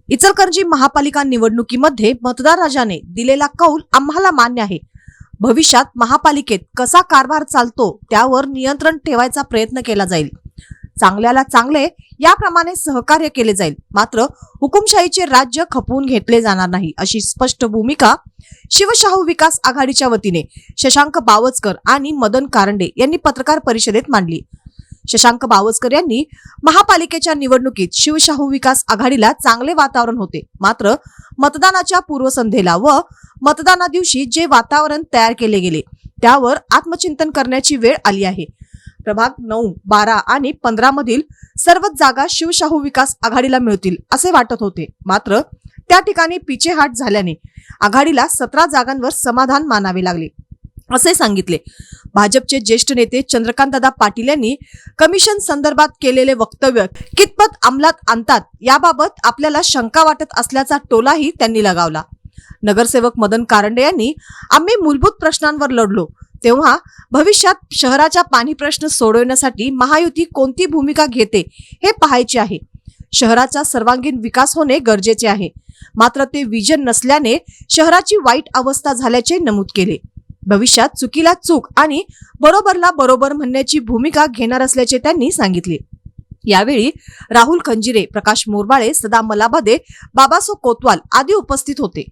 इचलकरंजी महापालिका निवडणुकीमध्ये मतदार राजाने दिलेला कौल आम्हाला मान्य आहे. भविष्यात महापालिकेत कसा कारभार चालतो त्यावर नियंत्रण ठेवायचा प्रयत्न केला जाईल. चांगल्याला चांगले याप्रमाणे सहकार्य केले जाईल. मात्र हुकुमशाहीचे राज्य खपवून घेतले जाणार नाही, अशी स्पष्ट भूमिका शिवशाहू विकास आघाडीच्या वतीने शशांक बावस्कर आणि मदन कारंडे यांनी पत्रकार परिषदेत मांडली. शशांक बावस्कर यांनी महापालिकेच्या निवडणुकीत शिवशाहू विकास आघाडीला चांगले वातावरण होते, मात्र मतदानाच्या पूर्वसंध्येला व मतदाना दिवशी जे वातावरण तयार केले गेले त्यावर आत्मचिंतन करण्याची वेळ आली आहे. प्रभाग 9, 12 आणि 15 मधील सर्वच जागा शिवशाहू विकास आघाडीला मिळतील असे वाटत होते, मात्र त्या ठिकाणी पिछेहाट झाल्याने आघाडीला 17 जागांवर समाधान मानावे लागले असे सांगितले. भाजपचे ज्येष्ठ नेते चंद्रकांतदादा पाटील यांनी कमिशन संदर्भात केलेले वक्तव्य कितपत अंमलात आणतात याबाबत आपल्याला शंका वाटत असल्याचा टोलाही त्यांनी लगावला. नगरसेवक मदन कारंडे यांनी आम्ही मूलभूत प्रश्नांवर लढलो, तेव्हा भविष्यात शहराचा पाणी प्रश्न सोडवण्यासाठी महायुती कोणती भूमिका घेते हे पाहायचे आहे. शहराचा सर्वांगीण विकास होणे गरजेचे आहे, मात्र ते विजन नसल्याने शहराची वाईट अवस्था झाल्याचे नमूद केले. भविष्यात चुकीला चूक आणि बरोबरला बरोबर म्हणण्याची भूमिका घेणार असल्याचे त्यांनी सांगितले. यावेळी राहुल खंजिरे, प्रकाश मोरबाळे, सदा मलाबादे, बाबासो कोतवाल आदी उपस्थित होते.